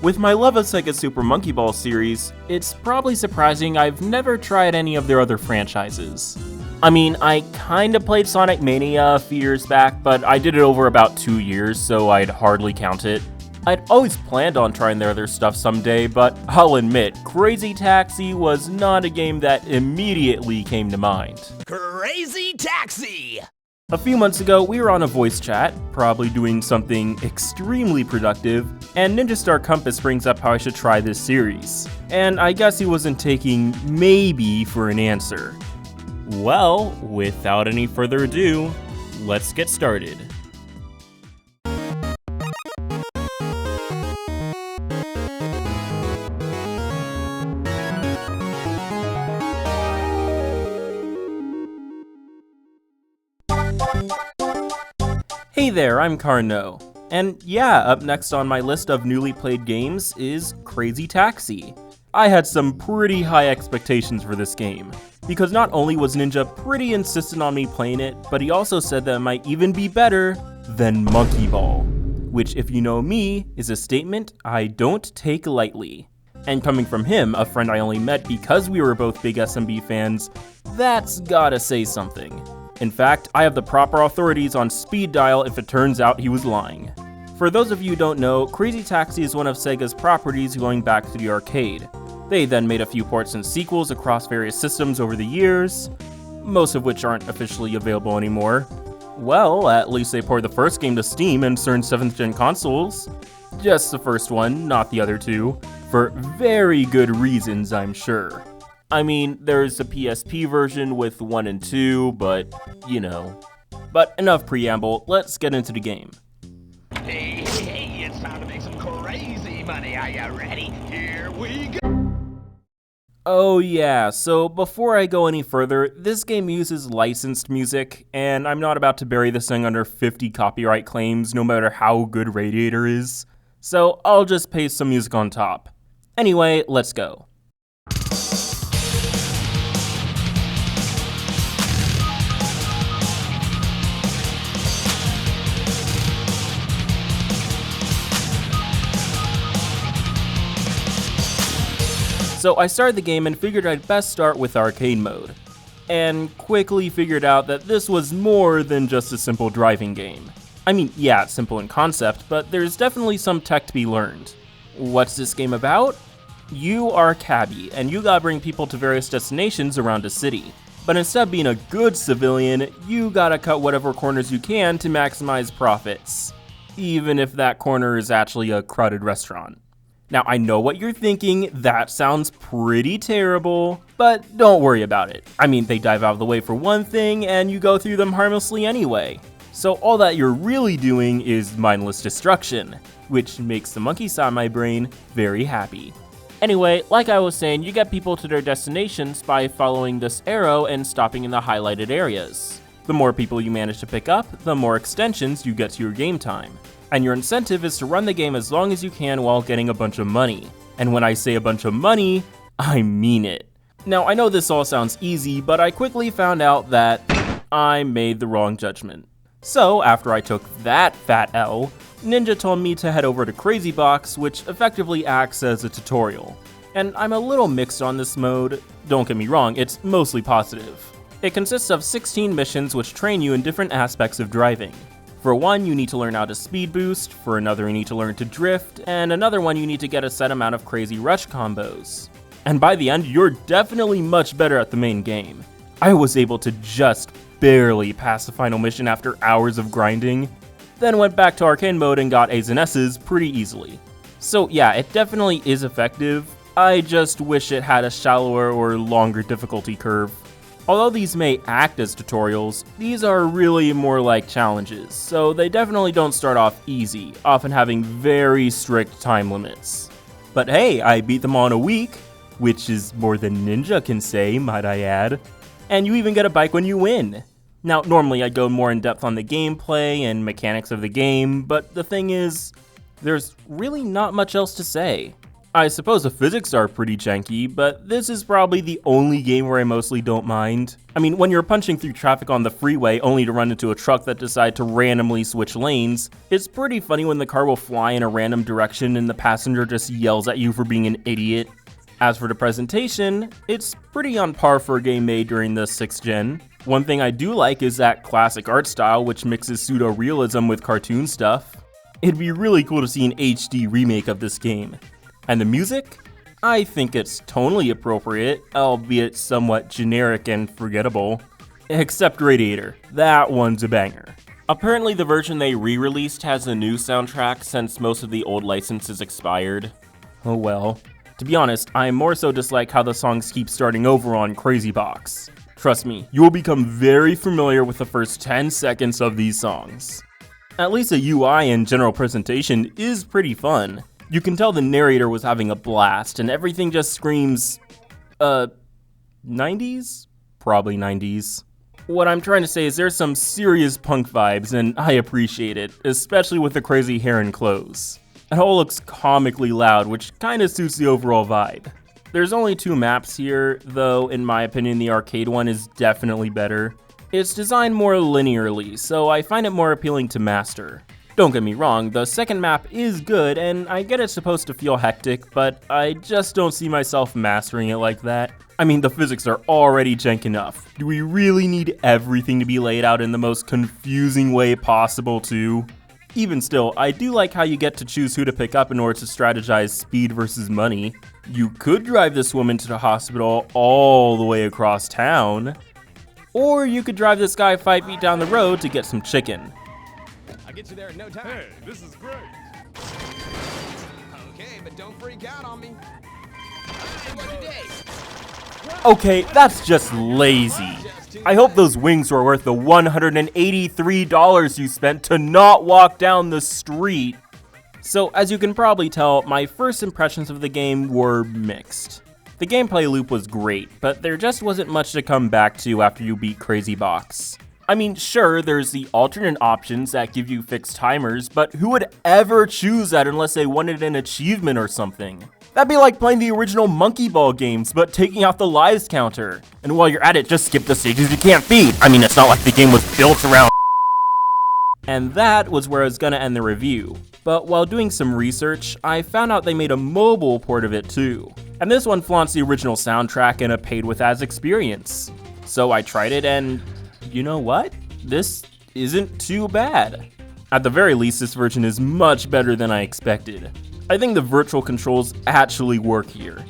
With my love of SEGA's Super Monkey Ball series, it's probably surprising I've never tried any of their other franchises. I mean, I kinda played Sonic Mania a few years back, but I did it over about 2 years, so I'd hardly count it. I'd always planned on trying their other stuff someday, but I'll admit, Crazy Taxi was not a game that immediately came to mind. Crazy Taxi! A few months ago, we were on a voice chat, probably doing something extremely productive, and Ninja Star Compass brings up how I should try this series. And I guess he wasn't taking maybe for an answer. Well, without any further ado, let's get started. Hey there, I'm Kardino. And yeah, up next on my list of newly played games is Crazy Taxi. I had some pretty high expectations for this game, because not only was Ninja pretty insistent on me playing it, but he also said that it might even be better than Monkey Ball, which if you know me, is a statement I don't take lightly. And coming from him, a friend I only met because we were both big SMB fans, that's gotta say something. In fact, I have the proper authorities on speed dial if it turns out he was lying. For those of you who don't know, Crazy Taxi is one of SEGA's properties going back to the arcade. They then made a few ports and sequels across various systems over the years, most of which aren't officially available anymore. Well, at least they ported the first game to Steam and certain 7th gen consoles. Just the first one, not the other two, for very good reasons, I'm sure. I mean, there's a PSP version with 1 and 2, but, you know. But enough preamble, let's get into the game. Hey, it's time to make some crazy money. Are you ready? Here we go! Oh yeah, so before I go any further, this game uses licensed music, and I'm not about to bury this thing under 50 copyright claims no matter how good Radiator is. So I'll just paste some music on top. Anyway, let's go. So I started the game and figured I'd best start with arcade mode, and quickly figured out that this was more than just a simple driving game. I mean, yeah, it's simple in concept, but there's definitely some tech to be learned. What's this game about? You are a cabbie, and you gotta bring people to various destinations around a city. But instead of being a good civilian, you gotta cut whatever corners you can to maximize profits, even if that corner is actually a crowded restaurant. Now, I know what you're thinking, that sounds pretty terrible, but don't worry about it. I mean, they dive out of the way for one thing, and you go through them harmlessly anyway. So all that you're really doing is mindless destruction, which makes the monkey side of my brain very happy. Anyway, like I was saying, you get people to their destinations by following this arrow and stopping in the highlighted areas. The more people you manage to pick up, the more extensions you get to your game time. And your incentive is to run the game as long as you can while getting a bunch of money. And when I say a bunch of money, I mean it. Now, I know this all sounds easy, but I quickly found out that I made the wrong judgment. So, after I took that fat L, Ninja told me to head over to Crazy Box, which effectively acts as a tutorial. And I'm a little mixed on this mode. Don't get me wrong, it's mostly positive. It consists of 16 missions which train you in different aspects of driving. For one, you need to learn how to speed boost, for another you need to learn to drift, and another one you need to get a set amount of crazy rush combos. And by the end, you're definitely much better at the main game. I was able to just barely pass the final mission after hours of grinding, then went back to arcade mode and got A's and S's pretty easily. So yeah, it definitely is effective, I just wish it had a shallower or longer difficulty curve. Although these may act as tutorials, these are really more like challenges, so they definitely don't start off easy, often having very strict time limits. But hey, I beat them all in a week, which is more than Ninja can say, might I add. And you even get a bike when you win. Now, normally I'd go more in depth on the gameplay and mechanics of the game, but the thing is, there's really not much else to say. I suppose the physics are pretty janky, but this is probably the only game where I mostly don't mind. I mean, when you're punching through traffic on the freeway only to run into a truck that decides to randomly switch lanes, it's pretty funny when the car will fly in a random direction and the passenger just yells at you for being an idiot. As for the presentation, it's pretty on par for a game made during the 6th gen. One thing I do like is that classic art style which mixes pseudo-realism with cartoon stuff. It'd be really cool to see an HD remake of this game. And the music? I think it's tonally appropriate, albeit somewhat generic and forgettable. Except Radiator, that one's a banger. Apparently the version they re-released has a new soundtrack since most of the old licenses expired. Oh well. To be honest, I more so dislike how the songs keep starting over on Crazy Box. Trust me, you will become very familiar with the first 10 seconds of these songs. At least the UI and general presentation is pretty fun. You can tell the narrator was having a blast, and everything just screams, 90s? Probably 90s. What I'm trying to say is there's some serious punk vibes, and I appreciate it, especially with the crazy hair and clothes. It all looks comically loud, which kinda suits the overall vibe. There's only 2 maps here, though in my opinion the arcade one is definitely better. It's designed more linearly, so I find it more appealing to master. Don't get me wrong, the second map is good, and I get it's supposed to feel hectic, but I just don't see myself mastering it like that. I mean, the physics are already jank enough. Do we really need everything to be laid out in the most confusing way possible too? Even still, I do like how you get to choose who to pick up in order to strategize speed versus money. You could drive this woman to the hospital all the way across town, or you could drive this guy 5 feet down the road to get some chicken. I'll get you there in no time. Hey, this is great. Okay, but don't freak out on me. What today? Okay, that's just lazy. I hope those wings were worth the $183 you spent to not walk down the street. So, as you can probably tell, my first impressions of the game were mixed. The gameplay loop was great, but there just wasn't much to come back to after you beat Crazy Box. I mean, sure, there's the alternate options that give you fixed timers, but who would ever choose that unless they wanted an achievement or something? That'd be like playing the original Monkey Ball games, but taking out the lives counter. And while you're at it, just skip the stages you can't beat. I mean, it's not like the game was built around. And that was where I was gonna end the review. But while doing some research, I found out they made a mobile port of it too. And this one flaunts the original soundtrack and a paid with ads experience. So I tried it and you know what? This isn't too bad. At the very least, this version is much better than I expected. I think the virtual controls actually work here.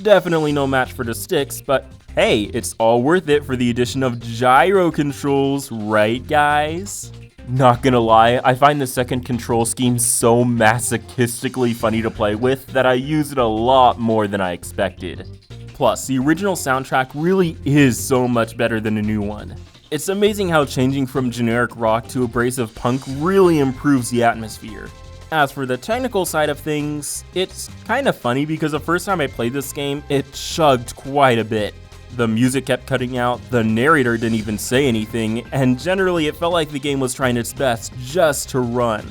Definitely no match for the sticks, but hey, it's all worth it for the addition of gyro controls, right guys? Not gonna lie, I find the second control scheme so masochistically funny to play with that I use it a lot more than I expected. Plus, the original soundtrack really is so much better than the new one. It's amazing how changing from generic rock to abrasive punk really improves the atmosphere. As for the technical side of things, it's kinda funny because the first time I played this game, it chugged quite a bit. The music kept cutting out, the narrator didn't even say anything, and generally it felt like the game was trying its best just to run.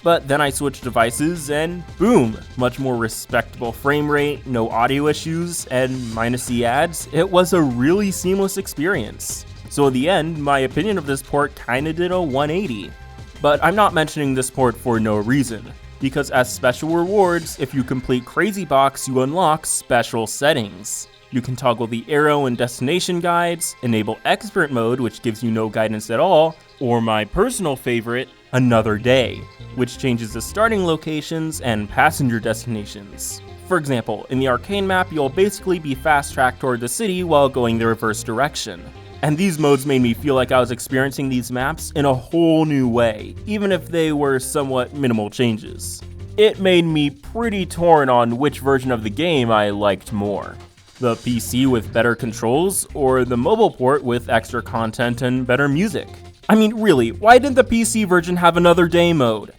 But then I switched devices and boom, much more respectable frame rate, no audio issues, and minus the ads, it was a really seamless experience. So in the end, my opinion of this port kinda did a 180. But I'm not mentioning this port for no reason, because as special rewards, if you complete Crazy Box, you unlock special settings. You can toggle the arrow and destination guides, enable expert mode, which gives you no guidance at all, or my personal favorite, Another Day, which changes the starting locations and passenger destinations. For example, in the arcade map, you'll basically be fast-tracked toward the city while going the reverse direction. And these modes made me feel like I was experiencing these maps in a whole new way, even if they were somewhat minimal changes. It made me pretty torn on which version of the game I liked more. The PC with better controls, or the mobile port with extra content and better music. I mean, really, why didn't the PC version have Another Day mode?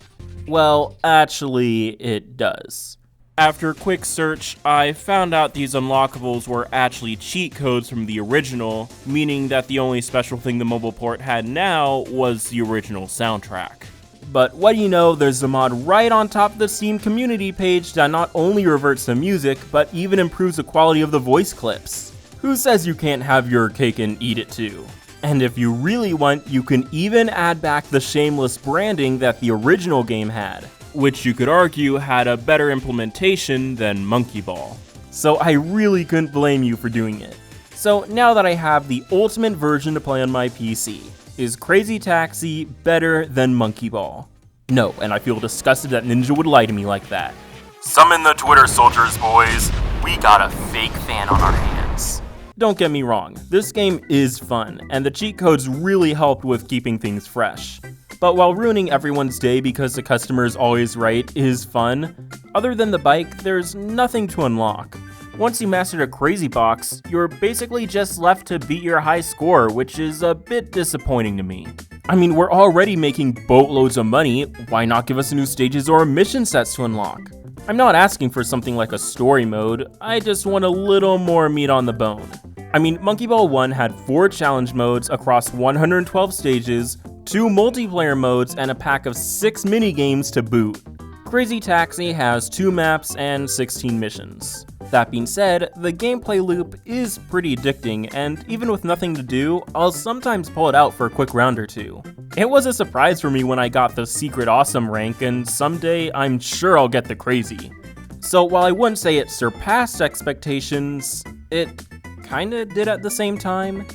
Well, actually, it does. After a quick search, I found out these unlockables were actually cheat codes from the original, meaning that the only special thing the mobile port had now was the original soundtrack. But what do you know, there's a mod right on top of the Steam community page that not only reverts the music, but even improves the quality of the voice clips. Who says you can't have your cake and eat it too? And if you really want, you can even add back the shameless branding that the original game had, which you could argue had a better implementation than Monkey Ball. So I really couldn't blame you for doing it. So now that I have the ultimate version to play on my PC, is Crazy Taxi better than Monkey Ball? No, and I feel disgusted that Ninja would lie to me like that. Summon the Twitter soldiers, boys. We got a fake fan on our hands. Don't get me wrong, this game is fun, and the cheat codes really helped with keeping things fresh. But while ruining everyone's day because the customer is always right is fun, other than the bike, there's nothing to unlock. Once you mastered a crazy box, you're basically just left to beat your high score, which is a bit disappointing to me. I mean, we're already making boatloads of money, why not give us new stages or mission sets to unlock? I'm not asking for something like a story mode, I just want a little more meat on the bone. I mean, Monkey Ball 1 had 4 challenge modes across 112 stages, 2 multiplayer modes, and a pack of 6 minigames to boot. Crazy Taxi has 2 maps and 16 missions. That being said, the gameplay loop is pretty addicting, and even with nothing to do, I'll sometimes pull it out for a quick round or two. It was a surprise for me when I got the Secret Awesome rank, and someday I'm sure I'll get the Crazy. So while I wouldn't say it surpassed expectations, it kinda did at the same time.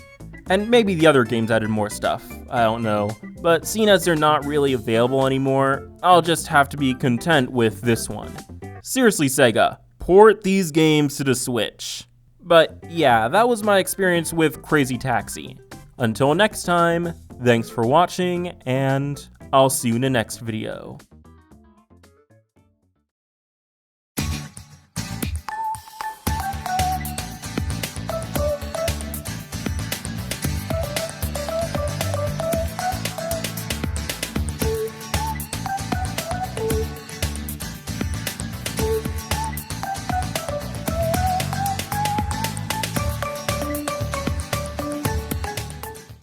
And maybe the other games added more stuff, I don't know. But seeing as they're not really available anymore, I'll just have to be content with this one. Seriously, SEGA, port these games to the Switch. But yeah, that was my experience with Crazy Taxi. Until next time, thanks for watching, and I'll see you in the next video.